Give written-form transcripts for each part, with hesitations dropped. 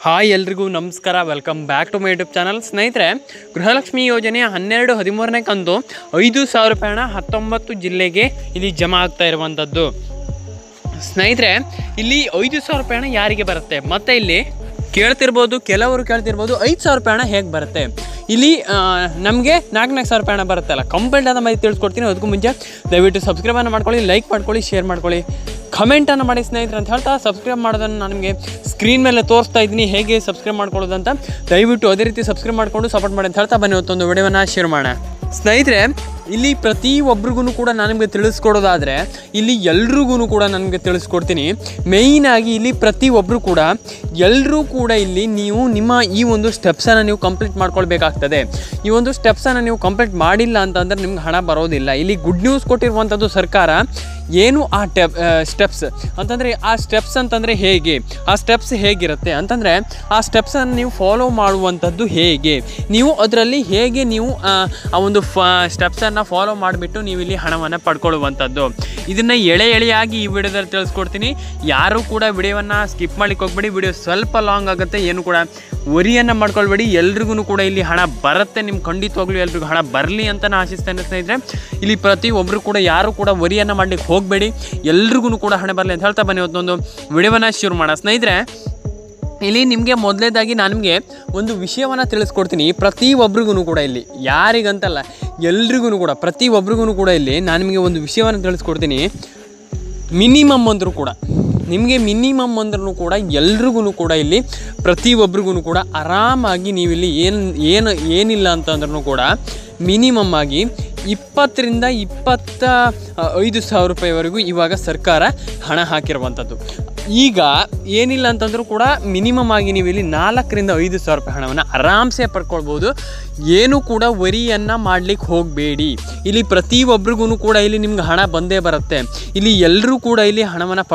Hi ಎಲ್ರಿಗೂ ನಮಸ್ಕಾರ, welcome back to my YouTube channel. ಸ್ನೇಹಿತರೆ, ಗೃಹಲಕ್ಷ್ಮಿ ಯೋಜನೆಯ 12-13ನೇ ಕಂತು 5,000 ರೂಪಾಯಿನ 19 ಜಿಲ್ಲೆಗೆ ಇಲ್ಲಿ ಜಮಾ ಆಗ್ತಾ ಇರುವಂಥದ್ದು. ಸ್ನೇಹಿತರೆ, ಇಲ್ಲಿ 5,000 ರೂಪಾಯಿನ ಯಾರಿಗೆ ಬರುತ್ತೆ? ಮತ್ತು ಇಲ್ಲಿ ಕೆಲವರು ಕೇಳ್ತಿರ್ಬೋದು 5,000 ರೂಪಾಯಿನ ಹೇಗೆ ಬರುತ್ತೆ? ಇಲ್ಲಿ ನಮಗೆ 4,000 ರೂಪಾಯಿನ ಬರುತ್ತಲ್ಲ. ಕಂಪ್ಲೀಟ್ ಆದ ಮಾಹಿತಿ ತಿಳಿಸ್ಕೊಡ್ತೀನಿ. ಅದಕ್ಕೂ ಮುಂಚೆ ದಯವಿಟ್ಟು ಸಬ್ಸ್ಕ್ರೈಬನ್ನು ಮಾಡ್ಕೊಳ್ಳಿ, ಲೈಕ್ ಮಾಡ್ಕೊಳ್ಳಿ, ಶೇರ್ ಮಾಡ್ಕೊಳ್ಳಿ, ಕಮೆಂಟನ್ನು ಮಾಡಿ ಸ್ನೇಹಿತರೆ ಅಂತ ಹೇಳ್ತಾ, ಸಬ್ಸ್ಕ್ರೈಬ್ ಮಾಡೋದನ್ನು ನಾನು ನಿಮಗೆ ಸ್ಕ್ರೀನ್ ಮೇಲೆ ತೋರಿಸ್ತಾ ಇದ್ದೀನಿ ಹೇಗೆ ಸಬ್ಸ್ಕ್ರೈಬ್ ಮಾಡ್ಕೊಳ್ಳೋದು ಅಂತ. ದಯವಿಟ್ಟು ಅದೇ ರೀತಿ ಸಬ್ಸ್ಕ್ರೈಬ್ ಮಾಡಿಕೊಂಡು ಸಪೋರ್ಟ್ ಮಾಡಿ ಅಂತ ಹೇಳ್ತಾ ಬನ್ನಿ ಇವತ್ತೊಂದು ವಿಡಿಯೋವನ್ನು ಶೇರ್ ಮಾಡೋಣ. ಸ್ನೇಹಿತರೆ, ಇಲ್ಲಿ ಪ್ರತಿಯೊಬ್ಬರಿಗೂ ಕೂಡ ನಾನು ನಿಮಗೆ ತಿಳಿಸ್ಕೊಡೋದಾದರೆ ಇಲ್ಲಿ ಎಲ್ರಿಗೂ ಕೂಡ ನನಗೆ ತಿಳಿಸ್ಕೊಡ್ತೀನಿ. ಮೇಯ್ನಾಗಿ ಇಲ್ಲಿ ಪ್ರತಿಯೊಬ್ಬರು ಕೂಡ ಎಲ್ಲರೂ ಕೂಡ ಇಲ್ಲಿ ನೀವು ನಿಮ್ಮ ಈ ಒಂದು ಸ್ಟೆಪ್ಸನ್ನು ನೀವು ಕಂಪ್ಲೀಟ್ ಮಾಡ್ಕೊಳ್ಬೇಕಾಗ್ತದೆ. ಈ ಒಂದು ಸ್ಟೆಪ್ಸನ್ನು ನೀವು ಕಂಪ್ಲೀಟ್ ಮಾಡಿಲ್ಲ ಅಂತಂದರೆ ನಿಮ್ಗೆ ಹಣ ಬರೋದಿಲ್ಲ. ಇಲ್ಲಿ ಗುಡ್ ನ್ಯೂಸ್ ಕೊಟ್ಟಿರುವಂಥದ್ದು ಸರ್ಕಾರ. ಏನು ಆ ಸ್ಟೆಪ್ಸ್ ಅಂತಂದರೆ, ಆ ಸ್ಟೆಪ್ಸ್ ಅಂತಂದರೆ ಹೇಗೆ, ಆ ಸ್ಟೆಪ್ಸ್ ಹೇಗಿರುತ್ತೆ ಅಂತಂದರೆ, ಆ ಸ್ಟೆಪ್ಸನ್ನು ನೀವು ಫಾಲೋ ಮಾಡುವಂಥದ್ದು ಹೇಗೆ, ನೀವು ಅದರಲ್ಲಿ ಹೇಗೆ ನೀವು ಆ ಒಂದು ಸ್ಟೆಪ್ಸನ್ನು ಫಾಲೋ ಮಾಡಿಬಿಟ್ಟು ನೀವು ಇಲ್ಲಿ ಹಣವನ್ನು ಪಡ್ಕೊಳ್ಳುವಂಥದ್ದು. ಇದನ್ನು ಎಳೆಯಾಗಿ ಈ ವಿಡಿಯೋದಲ್ಲಿ ತಿಳಿಸ್ಕೊಡ್ತೀನಿ. ಯಾರೂ ಕೂಡ ವಿಡಿಯೋವನ್ನು ಸ್ಕಿಪ್ ಮಾಡ್ಲಿಕ್ಕೆ ಹೋಗ್ಬೇಡಿ. ವಿಡಿಯೋ ಸ್ವಲ್ಪ ಲಾಂಗ್ ಆಗುತ್ತೆ, ಏನು ಕೂಡ ವರಿಯನ್ನು ಮಾಡ್ಕೊಳ್ಬೇಡಿ. ಎಲ್ರಿಗೂ ಕೂಡ ಇಲ್ಲಿ ಹಣ ಬರುತ್ತೆ. ನಿಮ್ಗೆ ಖಂಡಿತವಾಗ್ಲೂ ಎಲ್ರಿಗೂ ಹಣ ಬರಲಿ ಅಂತ ನಾನು ಆಶಿಸ್ತೇನೆ ಸ್ನೇಹಿತರೆ. ಇಲ್ಲಿ ಪ್ರತಿಯೊಬ್ಬರು ಕೂಡ ಯಾರು ಕೂಡ ವರಿಯನ್ನು ಮಾಡಲಿಕ್ಕೆ ಹೋಗಬೇಡಿ, ಎಲ್ರಿಗೂ ಕೂಡ ಹಣ ಬರಲಿ ಅಂತ ಹೇಳ್ತಾ ಬನ್ನಿ ಇವತ್ತೊಂದು ವಿಡಿಯೋವನ್ನು ಶುರು ಮಾಡೋಣ. ಸ್ನೇಹಿತರೆ, ಇಲ್ಲಿ ನಿಮಗೆ ಮೊದಲೇದಾಗಿ ನಾನು ನಿಮಗೆ ಒಂದು ವಿಷಯವನ್ನು ತಿಳಿಸ್ಕೊಡ್ತೀನಿ. ಪ್ರತಿಯೊಬ್ಬರಿಗೂ ಕೂಡ ಇಲ್ಲಿ ಯಾರಿಗಂತಲ್ಲ, ಎಲ್ರಿಗೂ ಕೂಡ ಪ್ರತಿಯೊಬ್ಬರಿಗೂ ಕೂಡ ಇಲ್ಲಿ ನಾನು ನಿಮಗೆ ಒಂದು ವಿಷಯವನ್ನು ತಿಳಿಸ್ಕೊಡ್ತೀನಿ. ಮಿನಿಮಮ್ ಅಂದರೂ ಕೂಡ ನಿಮಗೆ ಕೂಡ ಎಲ್ರಿಗೂ ಕೂಡ ಇಲ್ಲಿ ಪ್ರತಿಯೊಬ್ಬರಿಗೂ ಕೂಡ ಆರಾಮಾಗಿ ನೀವು ಇಲ್ಲಿ ಏನಿಲ್ಲ ಅಂತಂದ್ರೂ ಕೂಡ ಮಿನಿಮಮ್ ಆಗಿ 20,000 ರಿಂದ 25,000 ರೂಪಾಯಿವರೆಗೂ ಇವಾಗ ಸರ್ಕಾರ ಹಣ ಹಾಕಿರುವಂಥದ್ದು. ಈಗ ಏನಿಲ್ಲ ಅಂತಂದ್ರೂ ಕೂಡ ಮಿನಿಮಮ್ ಆಗಿ ನೀವು ಇಲ್ಲಿ 4,000 ರಿಂದ 5,000 ರೂಪಾಯಿ ಹಣವನ್ನು ಆರಾಮ್ಸೆ ಪಡ್ಕೊಳ್ಬೋದು. ಏನೂ ಕೂಡ ವರಿಯನ್ನು ಮಾಡಲಿಕ್ಕೆ ಹೋಗಬೇಡಿ. ಇಲ್ಲಿ ಪ್ರತಿಯೊಬ್ಬರಿಗೂ ಕೂಡ ಇಲ್ಲಿ ನಿಮ್ಗೆ ಹಣ ಬಂದೇ ಬರುತ್ತೆ. ಇಲ್ಲಿ ಎಲ್ಲರೂ ಕೂಡ ಇಲ್ಲಿ ಹಣವನ್ನು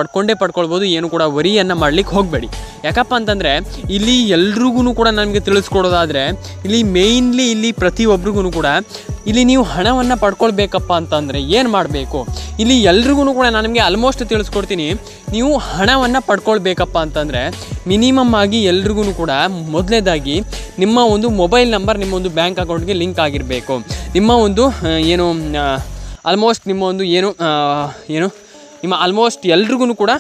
ಪಡ್ಕೊಳ್ಬೋದು. ಏನು ಕೂಡ ವರಿಯನ್ನು ಮಾಡಲಿಕ್ಕೆ ಹೋಗಬೇಡಿ. ಯಾಕಪ್ಪ ಅಂತಂದರೆ ಇಲ್ಲಿ ಎಲ್ರಿಗೂ ಕೂಡ ನನಗೆ ತಿಳಿಸ್ಕೊಡೋದಾದರೆ ಇಲ್ಲಿ ಮೇಯ್ನ್ಲಿ ಇಲ್ಲಿ ಪ್ರತಿಯೊಬ್ಬರಿಗೂ ಕೂಡ ಇಲ್ಲಿ ನೀವು ಹಣವನ್ನು ಪಡ್ಕೊಳ್ಬೇಕಪ್ಪ ಅಂತಂದರೆ ಏನು ಮಾಡಬೇಕು? ಇಲ್ಲಿ ಎಲ್ರಿಗೂ ಕೂಡ ನಾನು ನಿಮಗೆ ಆಲ್ಮೋಸ್ಟ್ ತಿಳಿಸ್ಕೊಡ್ತೀನಿ. ನೀವು ಹಣವನ್ನು ಪಡ್ಕೊಳ್ಬೇಕಪ್ಪ ಅಂತಂದರೆ ಮಿನಿಮಮ್ ಆಗಿ ಎಲ್ರಿಗೂ ಕೂಡ ಮೊದಲನೇದಾಗಿ ನಿಮ್ಮ ಒಂದು ಮೊಬೈಲ್ ನಂಬರ್ ನಿಮ್ಮ ಒಂದು ಬ್ಯಾಂಕ್ ಅಕೌಂಟ್ಗೆ ಲಿಂಕ್ ಆಗಿರಬೇಕು. ನಿಮ್ಮ ಒಂದು ನಿಮ್ಮ ಆಲ್ಮೋಸ್ಟ್ ಎಲ್ರಿಗೂ ಕೂಡ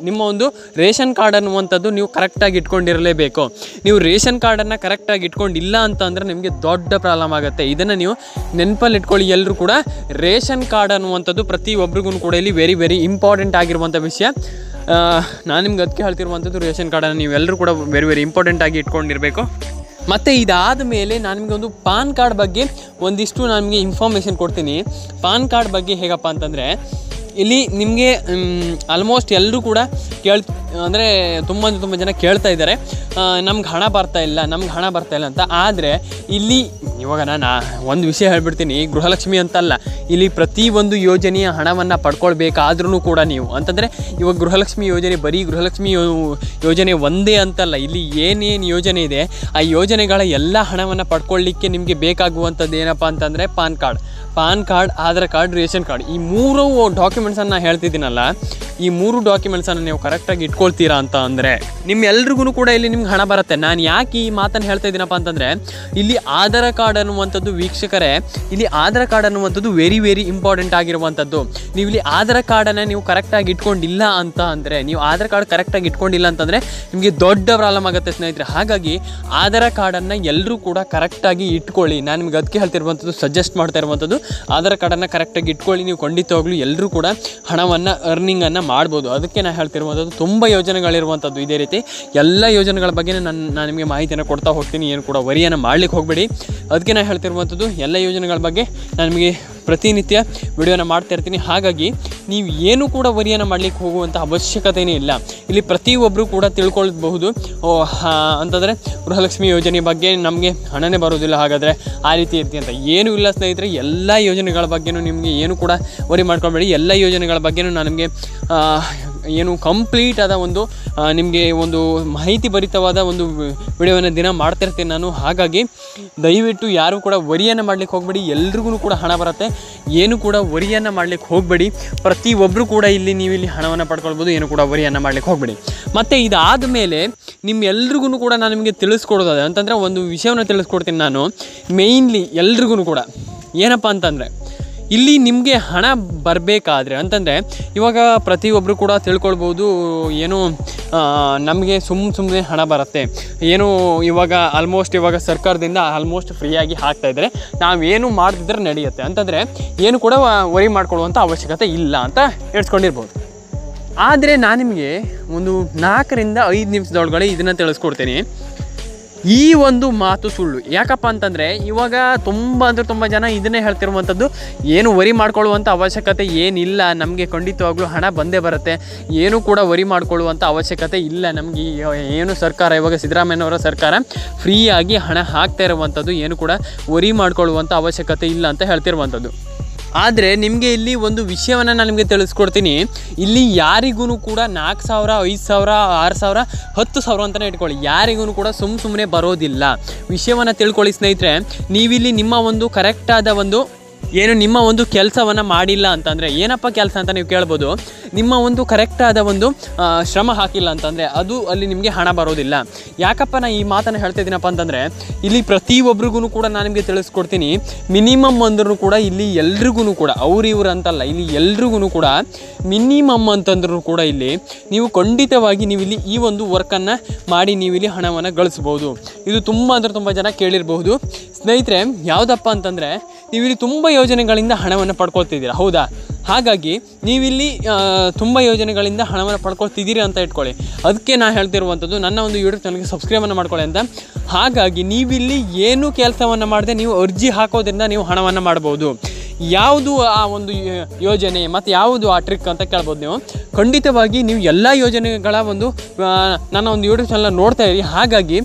ನಿಮ್ಮ ಒಂದು ರೇಷನ್ ಕಾರ್ಡ್ ಅನ್ನುವಂಥದ್ದು ನೀವು ಕರೆಕ್ಟಾಗಿ ಇಟ್ಕೊಂಡಿರಲೇಬೇಕು. ನೀವು ರೇಷನ್ ಕಾರ್ಡನ್ನು ಕರೆಕ್ಟಾಗಿ ಇಟ್ಕೊಂಡಿಲ್ಲ ಅಂತಂದರೆ ನಿಮಗೆ ದೊಡ್ಡ ಪ್ರಾಬ್ಲಮ್ ಆಗುತ್ತೆ. ಇದನ್ನು ನೀವು ನೆನಪಲ್ಲಿ ಇಟ್ಕೊಳ್ಳಿ. ಎಲ್ಲರೂ ಕೂಡ ರೇಷನ್ ಕಾರ್ಡ್ ಅನ್ನುವಂಥದ್ದು ಪ್ರತಿಯೊಬ್ಬರಿಗೂ ಕೂಡ ಇಲ್ಲಿ ವೆರಿ ಇಂಪಾರ್ಟೆಂಟ್ ಆಗಿರುವಂಥ ವಿಷಯ. ನಾನು ನಿಮ್ಗೆ ಅದಕ್ಕೆ ಹೇಳ್ತಿರುವಂಥದ್ದು, ರೇಷನ್ ಕಾರ್ಡನ್ನು ನೀವು ಎಲ್ಲರೂ ಕೂಡ ವೆರಿ ಇಂಪಾರ್ಟೆಂಟಾಗಿ ಇಟ್ಕೊಂಡಿರಬೇಕು. ಮತ್ತು ಇದಾದ ಮೇಲೆ ನಾನು ನಿಮಗೆ ಒಂದು ಪಾನ್ ಕಾರ್ಡ್ ಬಗ್ಗೆ ಒಂದಿಷ್ಟು ನಾನು ನಿಮಗೆ ಇನ್ಫಾರ್ಮೇಷನ್ ಕೊಡ್ತೀನಿ. ಪಾನ್ ಕಾರ್ಡ್ ಬಗ್ಗೆ ಹೇಗಪ್ಪ ಅಂತಂದರೆ ಇಲ್ಲಿ ನಿಮಗೆ ಆಲ್ಮೋಸ್ಟ್ ಎಲ್ಲರೂ ಕೂಡ ತುಂಬ ಜನ ಕೇಳ್ತಾ ಇದ್ದಾರೆ, ನಮ್ಗೆ ಹಣ ಬರ್ತಾ ಇಲ್ಲ ಅಂತ. ಆದರೆ ಇಲ್ಲಿ ಇವಾಗ ನಾನು ಒಂದು ವಿಷಯ ಹೇಳ್ಬಿಡ್ತೀನಿ. ಗೃಹಲಕ್ಷ್ಮಿ ಅಂತಲ್ಲ, ಇಲ್ಲಿ ಪ್ರತಿಯೊಂದು ಯೋಜನೆಯ ಹಣವನ್ನು ಪಡ್ಕೊಳ್ಬೇಕಾದ್ರೂ ಕೂಡ ನೀವು ಅಂತಂದರೆ ಇವಾಗ ಗೃಹಲಕ್ಷ್ಮಿ ಯೋಜನೆ ಬರೀ ಗೃಹಲಕ್ಷ್ಮಿ ಯೋಜನೆ ಒಂದೇ ಅಂತಲ್ಲ. ಇಲ್ಲಿ ಏನೇನು ಯೋಜನೆ ಇದೆ ಆ ಯೋಜನೆಗಳ ಎಲ್ಲ ಹಣವನ್ನು ಪಡ್ಕೊಳ್ಳಿಕ್ಕೆ ನಿಮಗೆ ಬೇಕಾಗುವಂಥದ್ದು ಏನಪ್ಪ ಅಂತಂದರೆ PAN card, Aadhaar card, ration card. ಈ 3 ಡಾಕ್ಯುಮೆಂಟ್ಸನ್ನು ಹೇಳ್ತಿದ್ದೀನಲ್ಲ, ಈ 3 ಡಾಕ್ಯುಮೆಂಟ್ಸನ್ನು ನೀವು ಕರೆಕ್ಟಾಗಿ ಇಟ್ಕೊಳ್ತೀರಾ ಅಂತ ಅಂದರೆ ನಿಮ್ಮೆಲ್ರಿಗೂ ಕೂಡ ಇಲ್ಲಿ ನಿಮ್ಗೆ ಹಣ ಬರುತ್ತೆ. ನಾನು ಯಾಕೆ ಈ ಮಾತನ್ನು ಹೇಳ್ತಾ ಇದ್ದೀನಪ್ಪ ಅಂತಂದರೆ ಇಲ್ಲಿ ಆಧಾರ್ ಕಾರ್ಡ್ ಅನ್ನುವಂಥದ್ದು ವೀಕ್ಷಕರೇ, ಇಲ್ಲಿ ಆಧಾರ್ ಕಾರ್ಡ್ ಅನ್ನುವಂಥದ್ದು ವೆರಿ ಇಂಪಾರ್ಟೆಂಟ್ ಆಗಿರುವಂಥದ್ದು. ನೀವು ಇಲ್ಲಿ ಆಧಾರ್ ಕಾರ್ಡನ್ನು ನೀವು ಕರೆಕ್ಟಾಗಿ ಇಟ್ಕೊಂಡಿಲ್ಲ ಅಂತ ಅಂದರೆ ನಿಮಗೆ ದೊಡ್ಡ ಪ್ರಾಬ್ಲಮ್ ಆಗುತ್ತೆ ಸ್ನೇಹಿತರೆ. ಹಾಗಾಗಿ ಆಧಾರ್ ಕಾರ್ಡನ್ನು ಎಲ್ಲರೂ ಕೂಡ ಕರೆಕ್ಟಾಗಿ ಇಟ್ಕೊಳ್ಳಿ. ನಾನು ನಿಮ್ಗೆ ಅದಕ್ಕೆ ಹೇಳ್ತಿರುವಂಥದ್ದು, ಸಜೆಸ್ಟ್ ಮಾಡ್ತಾ ಇರುವಂಥದ್ದು, ಆಧಾರ್ ಕಾರ್ಡನ್ನು ಕರೆಕ್ಟಾಗಿ ಇಟ್ಕೊಳ್ಳಿ. ನೀವು ಖಂಡಿತವಾಗ್ಲೂ ಎಲ್ಲರೂ ಕೂಡ ಹಣವನ್ನು ಅರ್ನಿಂಗನ್ನು ಮಾಡ್ಬೋದು. ಅದಕ್ಕೆ ನಾನು ಹೇಳ್ತಿರುವಂಥದ್ದು, ತುಂಬ ಯೋಜನೆಗಳಿರುವಂಥದ್ದು. ಇದೇ ರೀತಿ ಎಲ್ಲ ಯೋಜನೆಗಳ ಬಗ್ಗೆ ನಾನು ನಿಮಗೆ ಮಾಹಿತಿಯನ್ನು ಕೊಡ್ತಾ ಹೋಗ್ತೀನಿ. ಏನು ಕೂಡ ವರಿಯನ್ನು ಮಾಡಲಿಕ್ಕೆ ಹೋಗಬೇಡಿ. ಅದಕ್ಕೆ ನಾನು ಹೇಳ್ತಿರುವಂಥದ್ದು, ಎಲ್ಲ ಯೋಜನೆಗಳ ಬಗ್ಗೆ ನಾನು ನಿಮಗೆ ಪ್ರತಿನಿತ್ಯ ವಿಡಿಯೋನ ಮಾಡ್ತಾ ಇರ್ತೀನಿ. ಹಾಗಾಗಿ ನೀವು ಏನು ಕೂಡ ವರಿಯನ್ನು ಮಾಡಲಿಕ್ಕೆ ಹೋಗುವಂಥ ಅವಶ್ಯಕತೆಯೇ ಇಲ್ಲ. ಇಲ್ಲಿ ಪ್ರತಿಯೊಬ್ಬರು ಕೂಡ ತಿಳ್ಕೊಳ್ಬಹುದು, ಅಂತಂದರೆ ಗೃಹಲಕ್ಷ್ಮಿ ಯೋಜನೆ ಬಗ್ಗೆ ನಮಗೆ ಹಣನೇ ಬರೋದಿಲ್ಲ, ಹಾಗಾದರೆ ಆ ರೀತಿ ಇರ್ತಿ ಅಂತ. ಏನೂ ಇಲ್ಲ ಸ್ನೇಹಿತರೆ. ಎಲ್ಲ ಯೋಜನೆಗಳ ಬಗ್ಗೆಯೂ ನಿಮಗೆ ಏನು ಕೂಡ ವರಿ ಮಾಡ್ಕೊಳ್ಬೇಡಿ. ಎಲ್ಲ ಯೋಜನೆಗಳ ಬಗ್ಗೆಯೂ ನಾನು ನಿಮಗೆ ಏನು ಕಂಪ್ಲೀಟ್ ಆದ ಒಂದು ನಿಮಗೆ ಒಂದು ಮಾಹಿತಿ ಭರಿತವಾದ ಒಂದು ವಿಡಿಯೋವನ್ನು ದಿನ ಮಾಡ್ತಿರ್ತೀನಿ ನಾನು. ಹಾಗಾಗಿ ದಯವಿಟ್ಟು ಯಾರು ಕೂಡ ವರಿಯನ್ನು ಮಾಡಲಿಕ್ಕೆ ಹೋಗಬೇಡಿ, ಎಲ್ರಿಗೂ ಕೂಡ ಹಣ ಬರುತ್ತೆ, ಏನು ಕೂಡ ವರಿಯನ್ನು ಮಾಡಲಿಕ್ಕೆ ಹೋಗಬೇಡಿ. ಪ್ರತಿಯೊಬ್ಬರು ಕೂಡ ನೀವು ಇಲ್ಲಿ ಹಣವನ್ನು ಪಡ್ಕೊಳ್ಬೋದು, ಏನು ಕೂಡ ವರಿಯನ್ನು ಮಾಡಲಿಕ್ಕೆ ಹೋಗಬೇಡಿ. ಮತ್ತು ಇದಾದ ಮೇಲೆ ನಿಮ್ಮೆಲ್ರಿಗೂ ಕೂಡ ನಾನು ನಿಮಗೆ ತಿಳಿಸ್ಕೊಡೋದಾದ್ರೆ ಅಂತಂದರೆ ಒಂದು ವಿಷಯವನ್ನು ತಿಳಿಸ್ಕೊಡ್ತೀನಿ ನಾನು ಮೇಯ್ನ್ಲಿ ಎಲ್ರಿಗೂ ಕೂಡ. ಏನಪ್ಪ ಅಂತಂದರೆ ಇಲ್ಲಿ ನಿಮಗೆ ಹಣ ಬರಬೇಕಾದ್ರೆ ಅಂತಂದರೆ ಇವಾಗ ಪ್ರತಿಯೊಬ್ಬರು ಕೂಡ ತಿಳ್ಕೊಳ್ಬೋದು, ಏನು ನಮಗೆ ಸುಮ್ಮನೆ ಹಣ ಬರುತ್ತೆ, ಏನು ಇವಾಗ ಆಲ್ಮೋಸ್ಟ್ ಇವಾಗ ಸರ್ಕಾರದಿಂದ ಆಲ್ಮೋಸ್ಟ್ ಫ್ರೀಯಾಗಿ ಹಾಕ್ತಾಯಿದ್ದಾರೆ, ನಾವೇನು ಮಾಡ್ತಿದ್ರೆ ನಡೆಯುತ್ತೆ ಅಂತಂದರೆ ಏನು ಕೂಡ ವರಿ ಮಾಡ್ಕೊಳ್ಳುವಂಥ ಅವಶ್ಯಕತೆ ಇಲ್ಲ ಅಂತ ಹೇಳ್ಸ್ಕೊಂಡಿರ್ಬೋದು. ಆದರೆ ನಾನು ನಿಮಗೆ ಒಂದು 4 ರಿಂದ 5 ನಿಮಿಷದೊಳಗಡೆ ಇದನ್ನು ತಿಳಿಸ್ಕೊಡ್ತೀನಿ. ಈ ಒಂದು ಮಾತು ಸುಳ್ಳು. ಯಾಕಪ್ಪ ಅಂತಂದರೆ ಇವಾಗ ತುಂಬ ಜನ ಇದನ್ನೇ ಹೇಳ್ತಿರುವಂಥದ್ದು, ಏನು ವರಿ ಮಾಡ್ಕೊಳ್ಳುವಂಥ ಅವಶ್ಯಕತೆ ಏನಿಲ್ಲ, ನಮಗೆ ಖಂಡಿತವಾಗ್ಲೂ ಹಣ ಬಂದೇ ಬರುತ್ತೆ, ಏನು ಕೂಡ ವರಿ ಮಾಡ್ಕೊಳ್ಳುವಂಥ ಅವಶ್ಯಕತೆ ಇಲ್ಲ ನಮಗೆ. ಏನು ಸರ್ಕಾರ ಇವಾಗ ಸಿದ್ದರಾಮಯ್ಯನವರ ಸರ್ಕಾರ ಫ್ರೀಯಾಗಿ ಹಣ ಹಾಕ್ತಾ ಇರುವಂಥದ್ದು, ಏನು ಕೂಡ ವರಿ ಮಾಡ್ಕೊಳ್ಳುವಂಥ ಅವಶ್ಯಕತೆ ಇಲ್ಲ ಅಂತ ಹೇಳ್ತಿರುವಂಥದ್ದು. ಆದರೆ ನಿಮಗೆ ಇಲ್ಲಿ ಒಂದು ವಿಷಯವನ್ನು ನಾನು ನಿಮಗೆ ತಿಳಿಸ್ಕೊಡ್ತೀನಿ. ಇಲ್ಲಿ ಯಾರಿಗೂ ಕೂಡ 4,000, 5,000, 6,000, 10,000 ಅಂತಲೇ ಇಟ್ಕೊಳ್ಳಿ, ಯಾರಿಗೂ ಕೂಡ ಸುಮ್ಮನೆ ಬರೋದಿಲ್ಲ. ವಿಷಯವನ್ನು ತಿಳ್ಕೊಳ್ಳಿ ಸ್ನೇಹಿತರೆ. ನೀವಿಲ್ಲಿ ನಿಮ್ಮ ಒಂದು ಕರೆಕ್ಟಾದ ಒಂದು ಏನು ನಿಮ್ಮ ಒಂದು ಕೆಲಸವನ್ನು ಮಾಡಿಲ್ಲ ಅಂತಂದರೆ, ಏನಪ್ಪ ಕೆಲಸ ಅಂತ ನೀವು ಕೇಳ್ಬೋದು, ನಿಮ್ಮ ಒಂದು ಕರೆಕ್ಟಾದ ಒಂದು ಶ್ರಮ ಹಾಕಿಲ್ಲ ಅಂತಂದರೆ ಅದು ಅಲ್ಲಿ ನಿಮಗೆ ಹಣ ಬರೋದಿಲ್ಲ. ಯಾಕಪ್ಪ ನಾನು ಈ ಮಾತನ್ನು ಹೇಳ್ತಿದ್ದೀನಪ್ಪ ಅಂತಂದರೆ ಇಲ್ಲಿ ಪ್ರತಿಯೊಬ್ಬರಿಗೂ ಕೂಡ ನಾನು ನಿಮಗೆ ತಿಳಿಸ್ಕೊಡ್ತೀನಿ. ಮಿನಿಮಮ್ ಅಂದ್ರೂ ಕೂಡ ಇಲ್ಲಿ ಎಲ್ರಿಗೂ ಕೂಡ ಇವರು ಅಂತಲ್ಲ, ಇಲ್ಲಿ ಎಲ್ರಿಗೂ ಕೂಡ ಮಿನಿಮಮ್ ಅಂತಂದ್ರೂ ಕೂಡ ಇಲ್ಲಿ ನೀವು ಖಂಡಿತವಾಗಿ ನೀವಿಲ್ಲಿ ಈ ಒಂದು ವರ್ಕನ್ನು ಮಾಡಿ ನೀವಿಲ್ಲಿ ಹಣವನ್ನು ಗಳಿಸ್ಬೋದು. ಇದು ತುಂಬ ಜನ ಕೇಳಿರಬಹುದು ಸ್ನೇಹಿತರೆ. ಯಾವುದಪ್ಪ ಅಂತಂದರೆ ನೀವಿಲ್ಲಿ ತುಂಬ ಯೋಜನೆಗಳಿಂದ ಹಣವನ್ನು ಪಡ್ಕೊಳ್ತಿದ್ದೀರಾ, ಹೌದಾ? ಹಾಗಾಗಿ ನೀವಿಲ್ಲಿ ತುಂಬ ಯೋಜನೆಗಳಿಂದ ಹಣವನ್ನು ಪಡ್ಕೊಳ್ತಿದ್ದೀರಿ ಅಂತ ಇಟ್ಕೊಳ್ಳಿ. ಅದಕ್ಕೆ ನಾನು ಹೇಳ್ತಿರುವಂಥದ್ದು ನನ್ನ ಒಂದು ಯೂಟ್ಯೂಬ್ ಚಾನಲ್ಗೆ ಸಬ್ಸ್ಕ್ರೈಬನ್ನು ಮಾಡ್ಕೊಳ್ಳಿ ಅಂತ. ಹಾಗಾಗಿ ನೀವಿಲ್ಲಿ ಏನು ಕೆಲಸವನ್ನು ಮಾಡದೆ ನೀವು ಅರ್ಜಿ ಹಾಕೋದ್ರಿಂದ ನೀವು ಹಣವನ್ನು ಮಾಡ್ಬೋದು. ಯಾವುದು ಆ ಒಂದು ಯೋಜನೆ ಮತ್ತು ಯಾವುದು ಆ ಟ್ರಿಕ್ ಅಂತ ಕೇಳ್ಬೋದು ನೀವು. ಖಂಡಿತವಾಗಿ ನೀವು ಎಲ್ಲ ಯೋಜನೆಗಳ ಒಂದು ನನ್ನ ಒಂದು ಯೂಟ್ಯೂಬ್ ಚಾನಲ್ ನೋಡ್ತಾ ಇರಿ. ಹಾಗಾಗಿ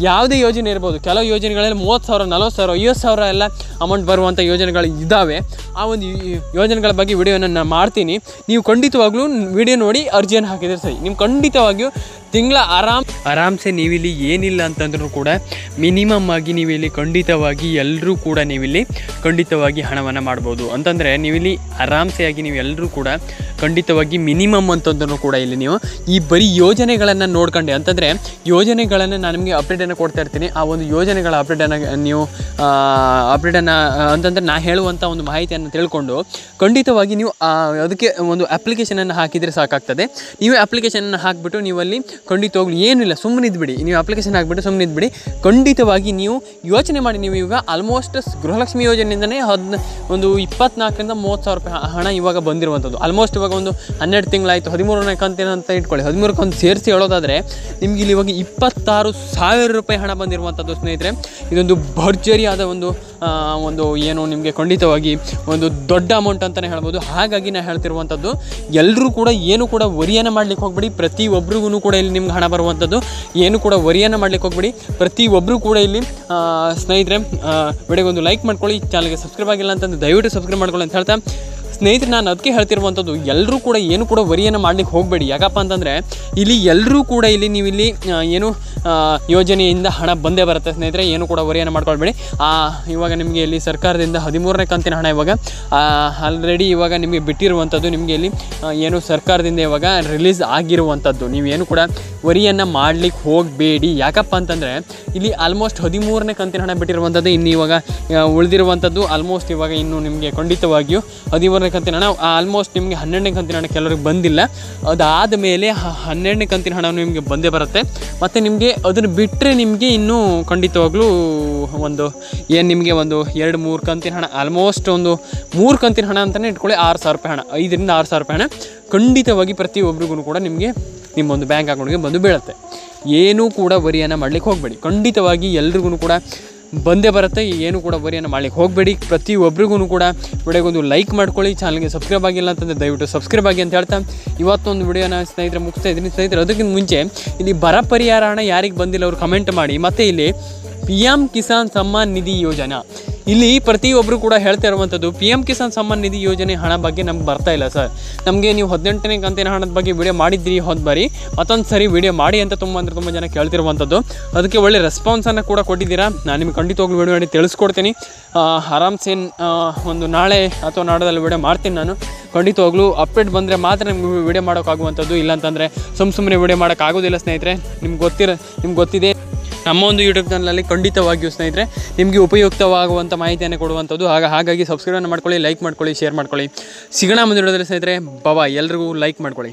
ಯಾವುದೇ ಯೋಜನೆ ಇರ್ಬೋದು, ಕೆಲವು ಯೋಜನೆಗಳಲ್ಲಿ 30,000, 40,000, 50,000 ಎಲ್ಲ ಅಮೌಂಟ್ ಬರುವಂಥ ಯೋಜನೆಗಳು ಇದ್ದಾವೆ. ಆ ಒಂದು ಯೋಜನೆಗಳ ಬಗ್ಗೆ ವಿಡಿಯೋನ ನಾನು ಮಾಡ್ತೀನಿ. ನೀವು ಖಂಡಿತವಾಗ್ಲೂ ವಿಡಿಯೋ ನೋಡಿ ಅರ್ಜಿಯನ್ನು ಹಾಕಿದರೆ ಸರಿ. ನೀವು ಖಂಡಿತವಾಗಿಯೂ ತಿಂಗಳ ಆರಾಮ್ಸೆ ನೀವಿಲ್ಲಿ ಏನಿಲ್ಲ ಅಂತಂದ್ರೂ ಕೂಡ ಮಿನಿಮಮ್ ಆಗಿ ನೀವಿಲ್ಲಿ ಖಂಡಿತವಾಗಿ ಎಲ್ಲರೂ ಕೂಡ ನೀವಿಲ್ಲಿ ಖಂಡಿತವಾಗಿ ಹಣವನ್ನು ಮಾಡ್ಬೋದು. ಅಂತಂದರೆ ನೀವಿಲ್ಲಿ ಆರಾಮ್ಸೆಯಾಗಿ ನೀವು ಎಲ್ಲರೂ ಕೂಡ ಖಂಡಿತವಾಗಿ ಮಿನಿಮಮ್ ಅಂತಂದ್ರೂ ಕೂಡ ಇಲ್ಲಿ ನೀವು ಈ ಬರೀ ಯೋಜನೆಗಳನ್ನು ನೋಡ್ಕೊಂಡೆ ಅಂತಂದರೆ ಯೋಜನೆಗಳನ್ನು ನಾನು ನಿಮಗೆ ಅಪ್ಡೇಟನ್ನು ಕೊಡ್ತಾ ಇರ್ತೀನಿ. ಆ ಒಂದು ಯೋಜನೆಗಳ ಅಪ್ಡೇಟನ್ನು ನೀವು ಅಂತಂದರೆ ನಾನು ಹೇಳುವಂಥ ಒಂದು ಮಾಹಿತಿಯನ್ನು ತಿಳ್ಕೊಂಡು ಖಂಡಿತವಾಗಿ ನೀವು ಅದಕ್ಕೆ ಒಂದು ಅಪ್ಲಿಕೇಶನನ್ನು ಹಾಕಿದರೆ ಸಾಕಾಗ್ತದೆ. ನೀವು ಅಪ್ಲಿಕೇಶನನ್ನು ಹಾಕಿಬಿಟ್ಟು ನೀವಲ್ಲಿ ಖಂಡಿತವಾಗ್ಲೂ ಏನಿಲ್ಲ, ಸುಮ್ಮನೆ ಇದ್ಬಿಡಿ. ನೀವು ಅಪ್ಲಿಕೇಶನ್ ಹಾಕಿಬಿಟ್ಟು ಸುಮ್ಮನೆ ಇದ್ಬಿಡಿ. ಖಂಡಿತವಾಗಿ ನೀವು ಯೋಚನೆ ಮಾಡಿ. ನೀವು ಇವಾಗ ಆಲ್ಮೋಸ್ಟ್ ಗೃಹಲಕ್ಷ್ಮಿ ಯೋಜನೆಯಿಂದನೇ ಒಂದು 24,000 ರಿಂದ 30,000 ರೂಪಾಯಿ ಹಣ ಇವಾಗ ಬಂದಿರುವಂಥದ್ದು. ಆಲ್ಮೋಸ್ಟ್ ಇವಾಗ ಒಂದು 12 ತಿಂಗಳಾಯಿತು, 13ನೇ ಕಂತಿನ ಅಂತ ಇಟ್ಕೊಳ್ಳಿ. 13 ಕಂತು ಸೇರಿಸಿ ಹೇಳೋದಾದರೆ ನಿಮಗೆ ಇಲ್ಲಿ ಇವಾಗ 26,000 ರೂಪಾಯಿ ಹಣ ಬಂದಿರುವಂಥದ್ದು ಸ್ನೇಹಿತರೆ. ಇದೊಂದು ಭರ್ಜರಿಯಾದ ಒಂದು ಏನು ನಿಮಗೆ ಖಂಡಿತವಾಗಿ ಒಂದು ದೊಡ್ಡ ಅಮೌಂಟ್ ಅಂತಲೇ ಹೇಳ್ಬೋದು. ಹಾಗಾಗಿ ನಾನು ಹೇಳ್ತಿರುವಂಥದ್ದು ಎಲ್ಲರೂ ಕೂಡ ಏನು ಕೂಡ ವರಿಯನ್ನು ಮಾಡಲಿಕ್ಕೆ ಹೋಗಬೇಡಿ. ಪ್ರತಿಯೊಬ್ಬರಿಗೂ ಕೂಡ ಇಲ್ಲಿ ನಿಮ್ಗೆ ಹಣ ಬರುವಂಥದ್ದು, ಏನು ಕೂಡ ವರಿಯನ್ನು ಮಾಡಲಿಕ್ಕೆ ಹೋಗಬೇಡಿ. ಪ್ರತಿಯೊಬ್ಬರು ಕೂಡ ಇಲ್ಲಿ ಸ್ನೇಹಿತರೆ ವಿಡಿಯೋಗೊಂದು ಲೈಕ್ ಮಾಡ್ಕೊಳ್ಳಿ, ಚಾನಲ್ಗೆ ಸಬ್ಸ್ಕ್ರೈಬ್ ಆಗಿಲ್ಲ ಅಂತಂದು ದಯವಿಟ್ಟು ಸಬ್ಸ್ಕ್ರೈಬ್ ಮಾಡ್ಕೊಳ್ಳಿ ಅಂತ ಹೇಳ್ತಾ ಸ್ನೇಹಿತರೆ ನಾನು ಅದಕ್ಕೆ ಹೇಳ್ತಿರುವಂಥದ್ದು ಎಲ್ಲರೂ ಕೂಡ ಏನು ಕೂಡ ವರಿಯನ್ನು ಮಾಡಲಿಕ್ಕೆ ಹೋಗಬೇಡಿ. ಯಾಕಪ್ಪ ಅಂತಂದರೆ ಇಲ್ಲಿ ಎಲ್ಲರೂ ಕೂಡ ಇಲ್ಲಿ ನೀವು ಇಲ್ಲಿ ಏನು ಯೋಜನೆಯಿಂದ ಹಣ ಬಂದೇ ಬರುತ್ತೆ ಸ್ನೇಹಿತರೆ. ಏನು ಕೂಡ ವರಿಯನ್ನು ಮಾಡ್ಕೊಳ್ಬೇಡಿ. ಇವಾಗ ನಿಮಗೆ ಇಲ್ಲಿ ಸರ್ಕಾರದಿಂದ 13ನೇ ಕಂತಿನ ಹಣ ಇವಾಗ ಆಲ್ರೆಡಿ ಇವಾಗ ನಿಮಗೆ ಬಿಟ್ಟಿರುವಂಥದ್ದು, ನಿಮಗೆ ಇಲ್ಲಿ ಏನು ಸರ್ಕಾರದಿಂದ ಇವಾಗ ರಿಲೀಸ್ ಆಗಿರುವಂಥದ್ದು. ನೀವೇನು ಕೂಡ ವರಿಯನ್ನು ಮಾಡಲಿಕ್ಕೆ ಹೋಗಬೇಡಿ. ಯಾಕಪ್ಪ ಅಂತಂದರೆ ಇಲ್ಲಿ ಆಲ್ಮೋಸ್ಟ್ 13ನೇ ಕಂತಿನ ಹಣ ಬಿಟ್ಟಿರುವಂಥದ್ದು. ಇನ್ನು ಇವಾಗ ಉಳಿದಿರುವಂಥದ್ದು ಆಲ್ಮೋಸ್ಟ್ ಇವಾಗ ಇನ್ನು ನಿಮಗೆ ಖಂಡಿತವಾಗಿಯೂ 13ನೇ ಕಂತಿನ ಹಣ ಆಲ್ಮೋಸ್ಟ್ ನಿಮಗೆ 12ನೇ ಕಂತಿನ ಹಣ ಕೆಲವರಿಗೆ ಬಂದಿಲ್ಲ. ಅದಾದ ಮೇಲೆ 12ನೇ ಕಂತಿನ ಹಣ ನಿಮಗೆ ಬಂದೇ ಬರುತ್ತೆ. ಮತ್ತು ನಿಮಗೆ ಅದನ್ನು ಬಿಟ್ಟರೆ ನಿಮಗೆ ಇನ್ನೂ ಖಂಡಿತವಾಗ್ಲೂ ನಿಮಗೆ ಒಂದು 2-3 ಕಂತಿನ ಹಣ ಆಲ್ಮೋಸ್ಟ್ ಒಂದು 3 ಕಂತಿನ ಹಣ ಅಂತಲೇ ಇಟ್ಕೊಳ್ಳಿ. 6,000 ರೂಪಾಯಿ ಹಣ, 5,000 ರಿಂದ 6,000 ರೂಪಾಯಿ ಹಣ ಖಂಡಿತವಾಗಿ ಪ್ರತಿಯೊಬ್ಬರಿಗೂ ಕೂಡ ನಿಮಗೆ ನಿಮ್ಮೊಂದು ಬ್ಯಾಂಕ್ ಅಕೌಂಟ್ಗೆ ಬಂದು ಬೀಳುತ್ತೆ. ಏನೂ ಕೂಡ ವರಿಯನ್ನು ಮಾಡಲಿಕ್ಕೆ ಹೋಗಬೇಡಿ. ಖಂಡಿತವಾಗಿ ಎಲ್ರಿಗೂ ಕೂಡ ಬಂದೇ ಬರುತ್ತೆ. ಏನು ಕೂಡ ವರಿಯನ್ನು ಮಾಡಲಿಕ್ಕೆ ಹೋಗಬೇಡಿ. ಪ್ರತಿಯೊಬ್ಬರಿಗೂ ಕೂಡ ವಿಡಿಯೋಗೊಂದು ಲೈಕ್ ಮಾಡ್ಕೊಳ್ಳಿ, ಚಾನಲ್ಗೆ ಸಬ್ಸ್ಕ್ರೈಬ್ ಆಗಿಲ್ಲ ಅಂತಂದರೆ ದಯವಿಟ್ಟು ಸಬ್ಸ್ಕ್ರೈಬ್ ಆಗಿ ಅಂತ ಹೇಳ್ತಾ ಇವತ್ತೊಂದು ವಿಡಿಯೋನ ಸ್ನೇಹಿತರೆ ಮುಗಿಸ್ತಾ ಇದ್ದೀನಿ. ಸ್ನೇಹಿತರೆ ಅದಕ್ಕಿಂತ ಮುಂಚೆ ಇಲ್ಲಿ ಬರ ಪರಿಹಾರ ಹಣ ಯಾರಿಗೆ ಬಂದಿಲ್ಲ ಅವರು ಕಮೆಂಟ್ ಮಾಡಿ. ಮತ್ತು ಇಲ್ಲಿ PM ಕಿಸಾನ್ ಸಮ್ಮಾನ್ ನಿಧಿ ಯೋಜನಾ ಇಲ್ಲಿ ಪ್ರತಿಯೊಬ್ಬರು ಕೂಡ ಹೇಳ್ತಾ ಇರುವಂಥದ್ದು PM ಕಿಸಾನ್ ಸಮ್ಮಾನ್ ನಿಧಿ ಯೋಜನೆ ಹಣ ಬಗ್ಗೆ ನಮ್ಗೆ ಬರ್ತಾ ಇಲ್ಲ ಸರ್, ನಮಗೆ ನೀವು 18ನೇ ಕಂತಿನ ಹಣದ ಬಗ್ಗೆ ವಿಡಿಯೋ ಮಾಡಿದ್ರಿ ಹೋದ ಬಾರಿ, ಮತ್ತೊಂದು ಸರಿ ವಿಡಿಯೋ ಮಾಡಿ ಅಂತ ತುಂಬ ಜನ ಕೇಳ್ತಿರುವಂಥದ್ದು. ಅದಕ್ಕೆ ಒಳ್ಳೆ ರೆಸ್ಪಾನ್ಸನ್ನು ಕೂಡ ಕೊಟ್ಟಿದ್ದೀರಾ. ನಾನು ನಿಮಗೆ ಖಂಡಿತವಾಗ್ಲೂ ವಿಡಿಯೋ ಮಾಡಿ ತಿಳಿಸ್ಕೊಡ್ತೀನಿ. ಆರಾಮ್ಸೆ ಒಂದು ನಾಳೆ ಅಥವಾ ನಾಡದಲ್ಲಿ ವಿಡಿಯೋ ಮಾಡ್ತೀನಿ. ನಾನು ಖಂಡಿತವಾಗ್ಲೂ ಅಪ್ಡೇಟ್ ಬಂದರೆ ಮಾತ್ರ ನಿಮ್ಗೆ ವಿಡಿಯೋ ಮಾಡೋಕ್ಕಾಗುವಂಥದ್ದು, ಇಲ್ಲಾಂತಂದರೆ ಸುಮ್ಮನೆ ವಿಡಿಯೋ ಮಾಡೋಕ್ಕಾಗೋದಿಲ್ಲ ಸ್ನೇಹಿತರೆ. ನಿಮ್ಗೆ ಗೊತ್ತಿದೆ ನಮ್ಮ ಒಂದು ಯೂಟ್ಯೂಬ್ ಚಾನಲಲ್ಲಿ ಖಂಡಿತವಾಗಿಯೂ ಸ್ನೇಹಿತರೆ ನಿಮಗೆ ಉಪಯುಕ್ತವಾಗುವಂಥ ಮಾಹಿತಿಯನ್ನು ಕೊಡುವಂಥದ್ದು. ಹಾಗಾಗಿ ಸಬ್ಸ್ಕ್ರೈಬ್ ಮಾಡ್ಕೊಳ್ಳಿ, ಲೈಕ್ ಮಾಡ್ಕೊಳ್ಳಿ, ಶೇರ್ ಮಾಡ್ಕೊಳ್ಳಿ. ಸಿಗೋಣ ಮುಂದಿನ ವಿಡಿಯೋದಲ್ಲಿ ಸ್ನೇಹಿತರೆ. ಬಾಯ್. ಎಲ್ರಿಗೂ ಲೈಕ್ ಮಾಡ್ಕೊಳ್ಳಿ.